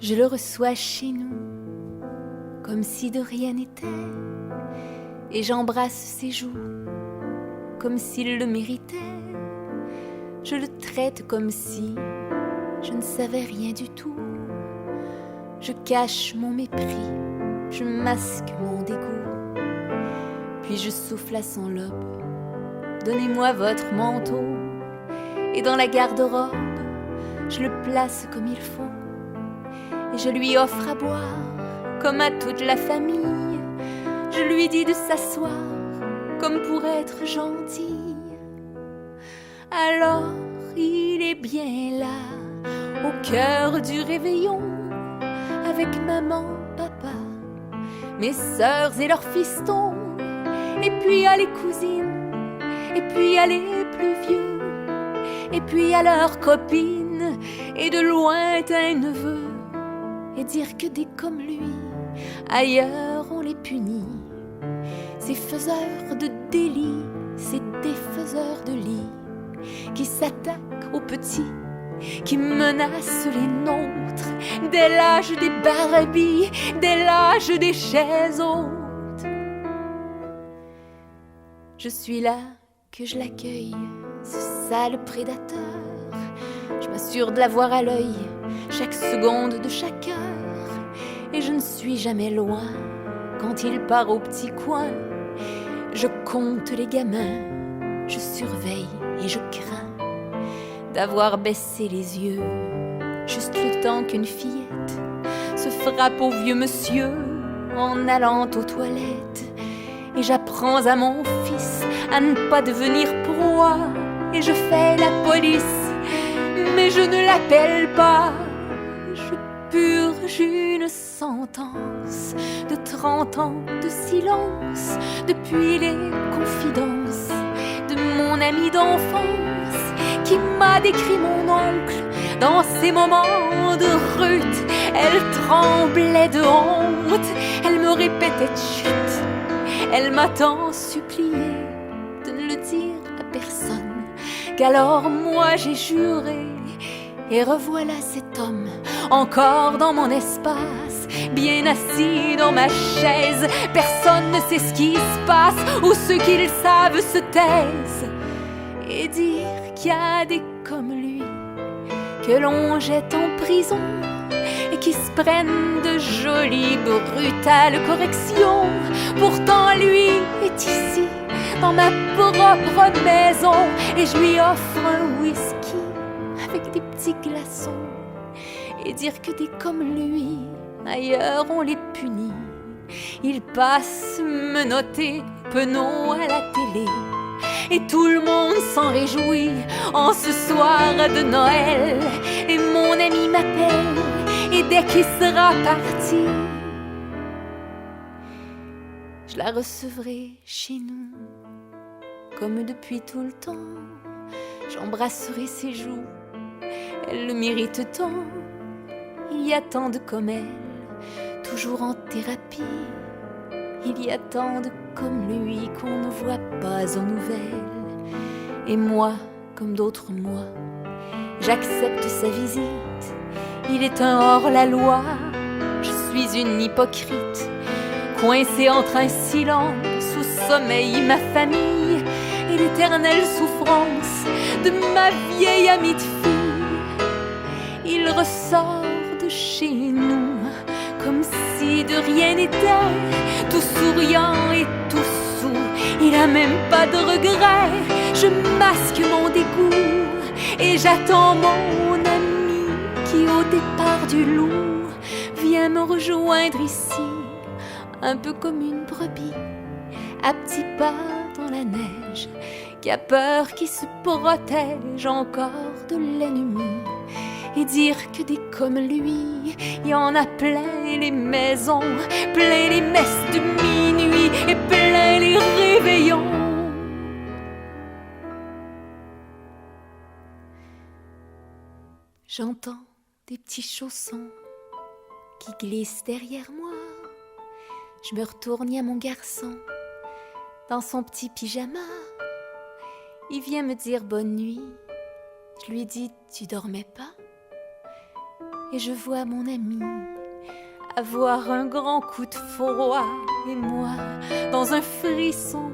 Je le reçois chez nous, comme si de rien n'était, et j'embrasse ses joues, comme s'il le méritait. Je le traite comme si je ne savais rien du tout. Je cache mon mépris, je masque mon dégoût. Puis je souffle à son lobe, donnez-moi votre manteau. Et dans la garde-robe, je le place comme il faut. Et je lui offre à boire, comme à toute la famille. Je lui dis de s'asseoir, comme pour être gentil. Alors il est bien là, au cœur du réveillon, avec maman, papa, mes sœurs et leurs fistons. Et puis il y a les cousines, et puis il y a les plus vieux, et puis il y a leurs copines, et de lointains neveux. Et dire que des comme lui, ailleurs on les punit. Ces faiseurs de délits, ces défaiseurs de lits, qui s'attaquent aux petits, qui menacent les nôtres, dès l'âge des Barbies, dès l'âge des chaises hautes. Je suis là que je l'accueille, ce sale prédateur. Je m'assure de l'avoir à l'œil, chaque seconde de chaque heure. Et je ne suis jamais loin quand il part au petit coin. Je compte les gamins, je surveille et je crains d'avoir baissé les yeux juste le temps qu'une fillette se frappe au vieux monsieur en allant aux toilettes. Et j'apprends à mon fils à ne pas devenir proie. Et je fais la police, mais je ne l'appelle pas. Je purge une sentence de 30 ans de silence depuis les confidences de mon ami d'enfance qui m'a décrit mon oncle dans ces moments de rut. Elle tremblait de honte, elle me répétait chut. Elle m'a tant supplié de ne le dire à personne, qu'alors moi j'ai juré. Et revoilà cet homme, encore dans mon espace, bien assis dans ma chaise. Personne ne sait ce qui se passe, ou ceux qui le savent se taisent. Et dire qu'il y a des comme lui, que l'on jette en prison, et qui se prennent de jolies, brutales corrections. Pourtant lui est ici, dans ma propre maison, et je lui offre un whisky avec des petits glaçons. Et dire que des comme lui, ailleurs on les punit. Il passe menotté, penaud à la télé, et tout le monde s'en réjouit en ce soir de Noël. Et mon ami m'appelle, et dès qu'il sera parti, je la recevrai chez nous, comme depuis tout le temps. J'embrasserai ses joues, elle le mérite tant. Il y a tant de comme elle, toujours en thérapie. Il y a tant de comme lui qu'on ne voit pas aux nouvelles. Et moi, comme d'autres moi, j'accepte sa visite. Il est un hors-la-loi, je suis une hypocrite, coincée entre un silence où sommeille ma famille et l'éternelle souffrance de ma vieille amie de fille. Il ressort de chez nous comme si de rien n'était, tout souriant et tout sourd. Il a même pas de regret. Je masque mon dégoût et j'attends mon ami qui au départ du loup vient me rejoindre ici, un peu comme une brebis à petits pas dans la neige, qui a peur, qui se protège encore de l'ennemi. Et dire que des comme lui, il y en a plein les maisons, plein les messes de minuit et plein les réveillons. J'entends des petits chaussons qui glissent derrière moi. Je me retourne, il y a mon garçon dans son petit pyjama. Il vient me dire bonne nuit. Je lui dis, tu dormais pas? et je vois mon ami avoir un grand coup de froid, et moi dans un frisson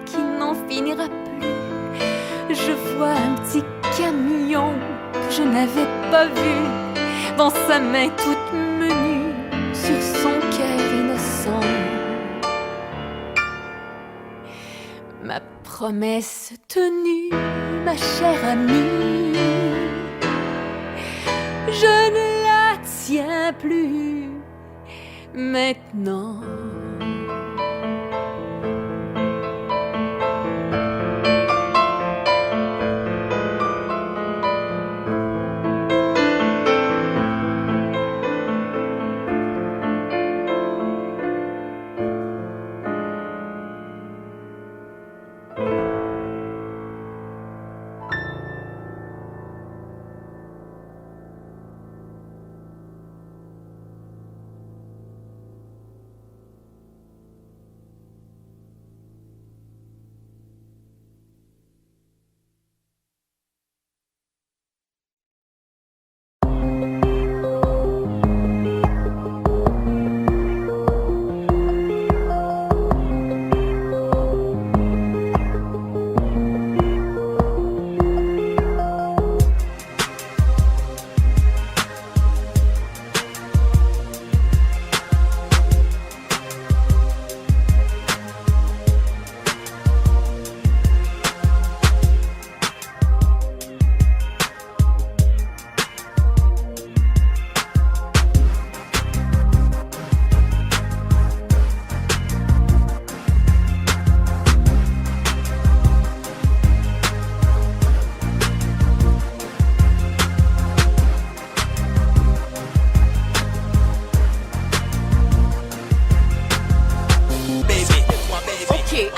qui n'en finira plus. Je vois un petit camion que je n'avais pas vu, dans sa main toute menue, sur son cœur innocent. Ma promesse tenue, ma chère amie, je ne la tiens plus maintenant.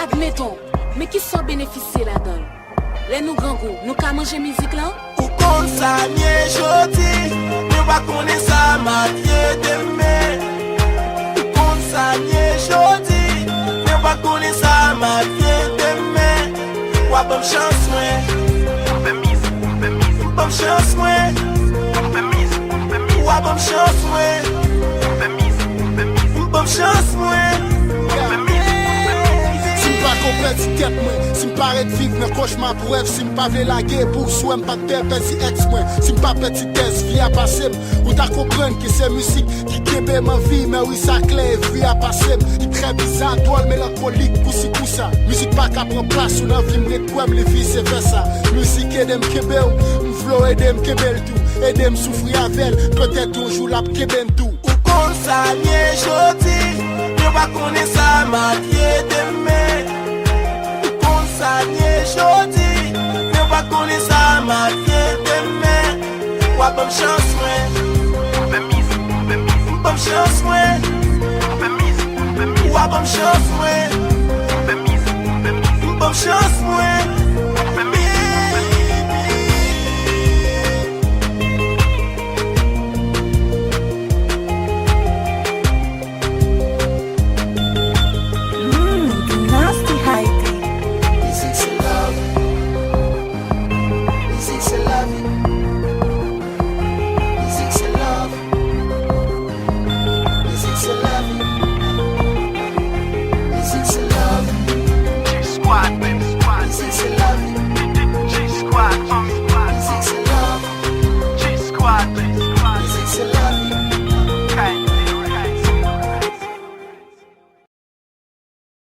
Admettons, mais qui sont bénéficiés là-dedans? Les nous grands goûts, nous qu'à manger musique là? Ou qu'on s'agne jodi, mais pas qu'on est ça matin demain. Ou qu'on s'agne jodi, mais pas qu'on est ça matin demain. Ou bonne chance moi, bonne chance moi, ou bonne chance moi, bonne chance moi. Si tête moi, si m'paraît de vivre dans cauchemar pour rêve, si m'pas vle la guerre pour souhait m'pas de perdre si ex moi, si m'pas petit test vie à passer, ou ta comprendre que c'est musique qui kebe ma vie, mais oui ça clair vie à passer, il très bizarre, drôle mélancolique, poussi ça, musique pas qu'à prendre place, ou nan vie m'retrouve les vies c'est versa, musique aide m'kebe ou, m'flow aide m'kebe tout, aide m'souffrir avec, peut-être un jour la kebe tout. Ou qu'on s'agne jodi, mais pas qu'on est ça matin demain. Sagne jodi, mais pas qu'on est ça matin demain. Ou bonne chance moi, bonne chance moi, ou bonne chance moi, bonne chance moi.